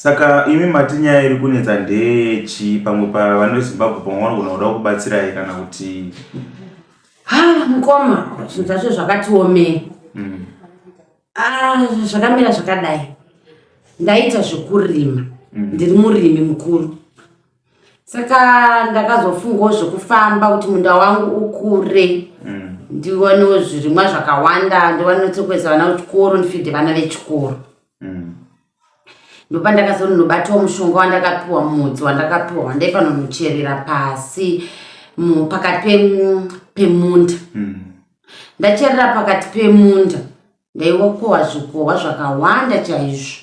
Saka imi mati nyaya iri kunetsa ndechi pamwe pavana veZimbabwe pamwe vanogona kuda kubatsirai kana kuti mukoma zvinhu zvacho zvakatiomera. Zvakamira zvakadai. Ndaita zvekurima. Ndiri murimi mukuru. Saka ndakazofungawo zvekufamba kuti munda wangu ukure. Ndionewo zvirimwa zvakawanda, ndiwane kukweza vana vechikoro, ndifidhe vana vechikoro. Ndopa ndakazonobatawo mushonga wandakapiwa mudzi wandakapiwa wandaifanira pasi pakati pemunda. Ndacherera pakati pemunda ndaiwakohwa zvikohwa zvakawanda chaizvo.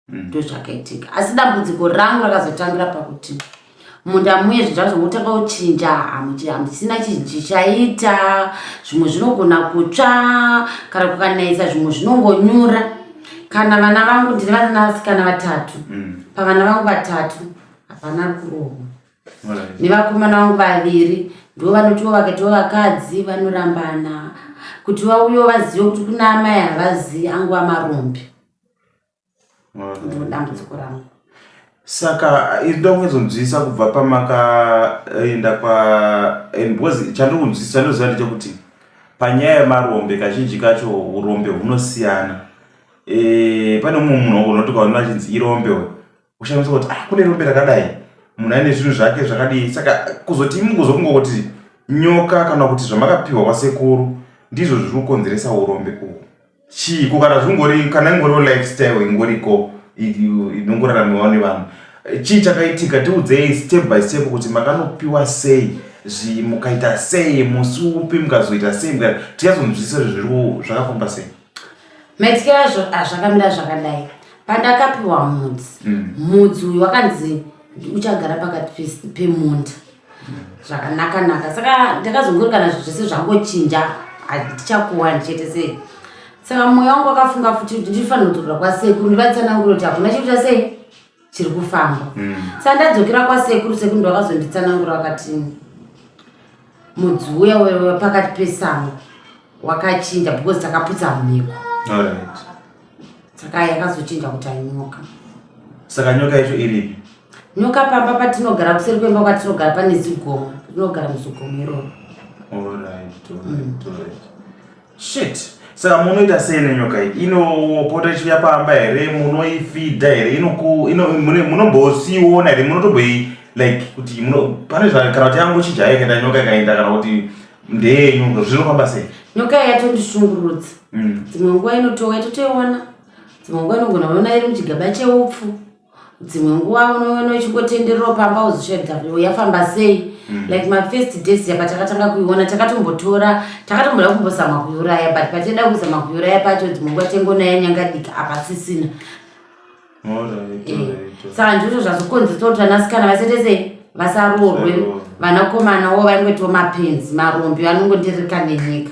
Ndozvakaitika. Asi dambudziko rangu rakazotangira pakuti munda muye zvazvomutanga kuchinja, hamusina chichaita, zvimwe zvinogona kutsva, kana kukanaisa zvimwe zvinongonyura. Kana vana vangu ndine vanasikana vatatu. Pavana vangu vatatu hapana kurohwa. Nevakomana vangu vaviri ndo vanotiwo vakatiwo vakadzi vanorambana kuti vauyewo vazive kuti kuna amai havazivi angu amarombe. Ndo dambudziko rangu. Saka inoda kuzonzwisa kubva pamakaenda because chandiri kunzwisa ndoziva ndechekuti panyaya yemarombe kazhinji kacho urombe hunosiyana. Pane mumwe munhu unoti ukaona achinzi irombe ushamisa kuti kune rombe rakadai munhu aine zvinhu zvake zvakadii. Saka kuzoti mukuzofunga kuti nyoka kana kuti zvamakapiwa kwasekuru ndizvo zviri kukonzeresa urombe uhu. Chiko kana ingoriwo lifestyle ingoriko inongoraramiwa nevanhu. Chii chakaitika? Tiudzei step by step kuti makanopiwa sei, mukaita sei, musi upi mukazoita sei, tiyazonzwisisa zvakafamba sei. Maitikira zvakamira zvakadai. Pandakapiwa mudzi uyu wakanzi uchagara pakati pemunda. Zvakanaka. Saka ndakazongorikana zvese zvangochinja, handichakuwa ndichete sei. Saka mwoyo wangu wakafunga futi kuti ndifanira kudzokera kwasekuru ndivatsanangura kuti hakuna chikuita sei chiri kufamba. Saka ndadzokera kwasekuru, sekuru ndo vakazonditsanangura vakati mudzi uya pakati pesango wakachinja because takaputsa mhiko. Saka yakazochinja kuti ainyoka. Saka nyoka yacho iripi? Nyoka pamba patinogara kuseri kwemba kwatinogara pane zigomo. Tinogara muzigomo iroro. Alright. Shit. Saka munoita sei nenyoka iyi? Inopota ichiuya pamba here? Munoifidha here? Munombosiona here? Munotomboi like kuti pane kana kuti yangu chija yakaenda nyoka ikaenda kana kuti ndeyenyu zvinofamba sei? Nyoka yatondishungurudza. Dzimwe nguva inotowa totoiona. Dzimwe nguva inogona kuona iri muchigaba cheupfu. Dzimwe nguva unoona ichingotenderera pamba uzoshaidza yafamba sei. Like my first days yapa takatanga kuiona takatombotora takatomboda kumbozama kuiuraya, but patenda kuzama kuiuraya pacho dzimwe nguva tengonayo nyangadika apasisina. Saka ndizvo zvazokonzeresa kuti vanasikana vasete sei vasaroorwe, vanakomanawo vaingotiwo mapenzi marombe vanongondirika nenyika.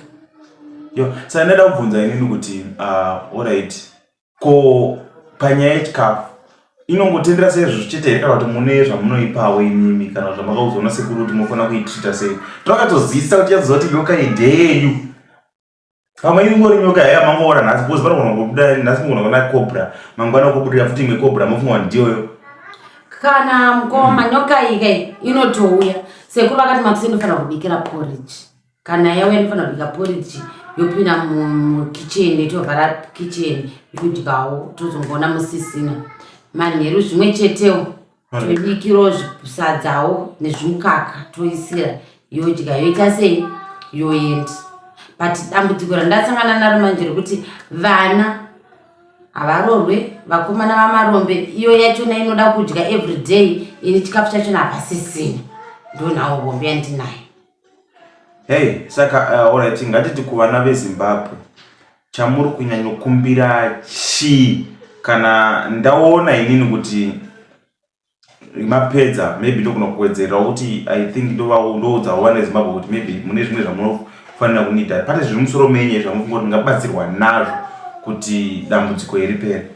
Saka ndada kubvunza inini kuti alright, ko panyaya yechikafu inongotendera sei zvichite here kana kuti mune zvamunoipawo inimi kana zvamakauzoona sekuru kuti munofanira kuitrita sei? Takatozivisa kuti yaziva kuti nyoka ndeyenyu. Pamwe ingori nyoka yaya mangoona nhasi because panogona kubuda nhasi mugona kuona cobra mangwana kubudirira futi imwe cobra mofunga ndiyoyo. Kana mukoma nyoka iyi inotouya sekuru vakati makusi inofanira kubikira porridge. Kana yauya inofanira kubika porridge yopinda mukitchen itovhara kitchen yodyawo tozongoona musisina. Manheru zvimwe chetewo tobikirawo sadzawo nezvimukaka toisira yodya yoita sei yoenda. But dambudziko randasangana naro manje rekuti vana havarorwe, vakomana vamarombe iyo yachona inoda kudya every day, ini chikafu chachona hapasisina. Ndonawo bombe yandinayo. Hey, saka alright, ngatiti kuvana veZimbabwe chamuri kunyanyokumbira chii? Kana ndaona inini kuti mapedza maybe ndogona kuwedzera kuti I think ndoudza vana veZimbabwe kuti maybe mune zvimwe zvamunofanira kunida. Pane zviri musoro menye zvamufunga kuti mungabatsirwa nazvo kuti dambudziko ripere?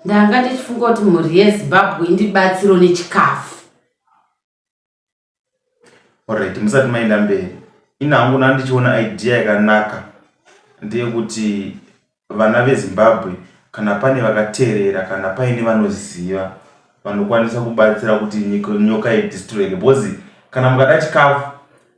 Ndanga ndichifunga kuti mhuri yeZimbabwe indibatsiro nechikafu. Alright, musati maenda mberi, ina hangu nandichiona idea yakanaka ndeyekuti vana veZimbabwe kana pane vakateerera kana paine vanoziva vanokwanisa kubatsira kuti nyoka idestroyeke, because kana mukada chikafu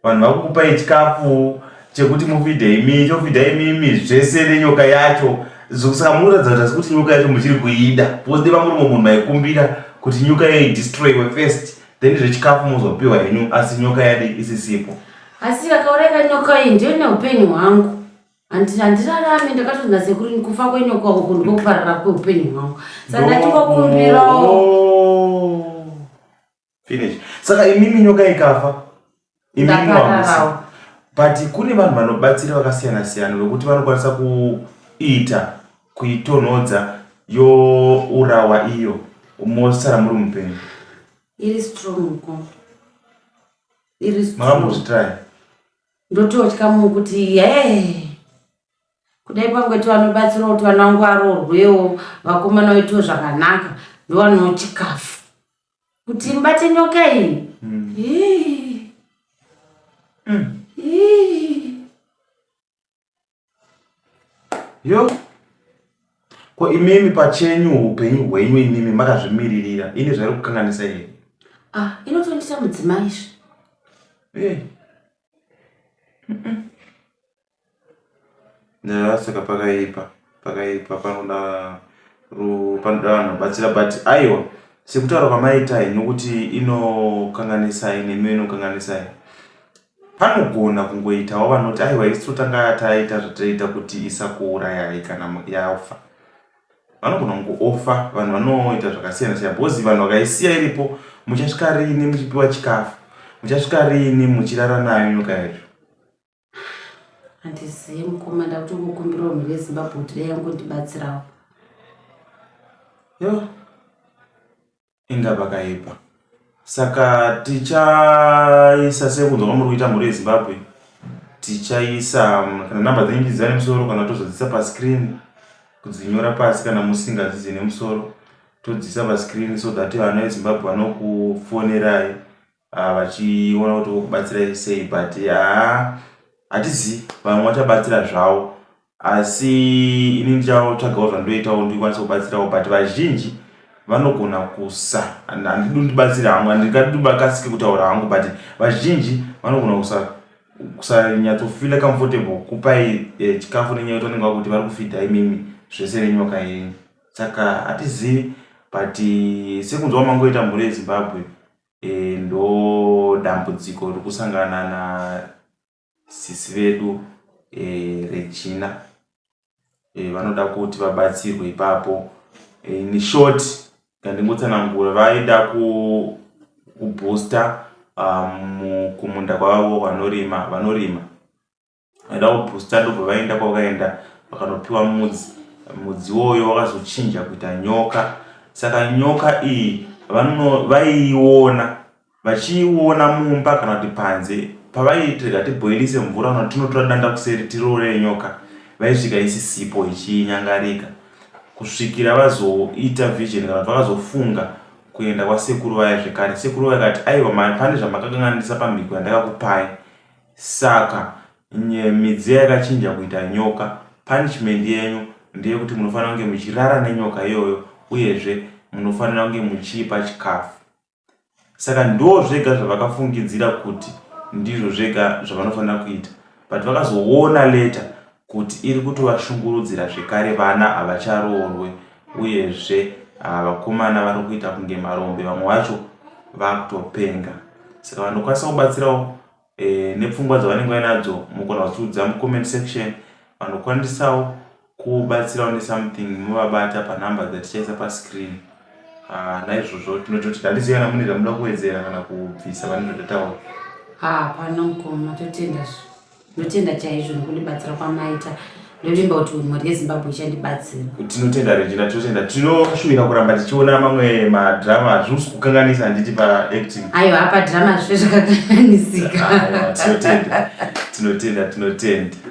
vanhu vakukupai chikafu chekuti mufidhe imi chofidha imimi zvese nenyoka yacho, saka munoratidza kuti nyoka yacho muchiri kuida, because deva muri munhu maikumbira kuti nyoka idestroywe first then zvechikafu muzopiwa henyu, asi nyoka yadi isisipo. Asi akaureka nyoka iyi ndiyo neupenyu hwangu, handirarame ndakatonda sekuri kufa kwenyoka uku ndikokuparara kweupenyu hwangu, saka ndachikokumbirawo finish. Saka imimi nyoka ikafa imimi wamusa, but kune vanhu vanobatsira vakasiyana siyana vekuti vanokwanisa kuita kuitonhodza yourawa iyo mosara muri mupenyu. Iri strong ko, iri strong. Makambozvitrai? Ndototya mukuti kudai pangweti vanobatsira kuti vana vangu varorwewo, vakomana vaitiwo zvakanaka, ndovanowo chikafu kuti mbate nyoka iyi. Yo, ko imimi pachenyu upenyu hwenyu imimi makazvimiririra ine zvari kukanganisa here? Inotondisa mudzimai izvi. Saka pakaipa panoda vanhu batsira, but aiwa sekutaura kwamaitai nokuti inokanganisai nemi inokanganisai, panogona kungoitawo vanoti aiwa isi totanga taita zvataita kuti isakuurayai kana yafa, vanogona kungoofa. Vanhu vanoita zvakasiyana siyana, because vanhu vakaisiya iripo muchasvika rini muchipiwa chikafu, muchasvika rini muchirara nayo nyoka yacho? Handizivi mukoma, ndakuti kukumbirawo mhuri yeZimbabwe kuti dai yangondibatsirawo. Yo, inga pakaipa. Saka tichaisa sekunzwa kwamuri kuita mhuri yeZimbabwe, tichaisa kana namba dzenyu dzidzane musoro kana tozodzisa pascreen, kudzinyora pasi kana musingazive nemusoro todzisa pascreen, so that vana veZimbabwe vanokufonerai vachiona kuti vokubatsirai sei. But hatizivi, vamwe vachabatsira zvavo, asi ini ndichatsvagawo zvandoitawo ndikwanisa kubatsirawo, but vazhinji vanogona kusa. Handidi ndibatsira hangu, handingadibakasike kutaura hangu, but vazhinji vanogona kusanyatsofila comfortable kupai chikafu nenyaya yekuti vanenge vakuti vari kufidha imimi zvese nenyoka yenyu. Saka hatizivi, but sekunzwa mangoita mhuri yeZimbabwe ndo dambudziko rokusangana nasisi vedu Regina. Vanoda kuti vabatsirwe ipapo. In short, ngandingotsanangura, vaida kubooster kumunda kwavo vanorima, vaida kubooster ndobva vaenda kwavakaenda vakanopiwa mudzi woyo wakazochinja kuita nyoka. Saka nyoka iyi vaiiona vachiiona mumba kana kuti panze, pavaitirega tiboilise mvura kana tinotora danda kuseri tiroore nyoka, vaisvika isisipo ichinyangarika kusvikira vazoita vision kana kuti vakazofunga kuenda kwasekuru vaya zvekare. Sekuru vaya vakati aiwa pane zvamakakanganisa pamhiko yandakakupai, saka midziyo yakachinja kuita nyoka. Punishment yenyu ndeyekuti munofanira kunge muchirara nenyoka iyoyo, uyezve munofanira kunge muchiipa chikafu. Saka ndo zvega zvavakafungidzira kuti ndizvo zvega zvavanofanira kuita, but vakazoona leta kuti iri kutovashungurudzira zvekare, vana havacharoorwe, uyezve vakomana vari kuita kunge marombe, vamwe vacho vakutopenga. Saka vanokwanisa kubatsirawo nepfungwa dzavanenge vainadzo, mugona kudziudza mucomment section. Vanokwanisawo kubatsirawo nesomething, muvabata panhamba dzatichaisa pascreen. Naizvozvo tinototi handizivi kana mune zvamuda kuwedzera kana kubvisa pane zvatotaura. Hapana mukoma, ndotenda chaizvo nokundibatsira kwamaita. Ndovimba kuti mhuri yeZimbabwe ichandibatsira. Tinotenda Regina, tinotenda. Tinoshuvira kuramba tichiona mamwe madrama zvisi kukanganisa handiti paacting. Aiwa, apa drama zviro zvakakanganisika. Tinotenda.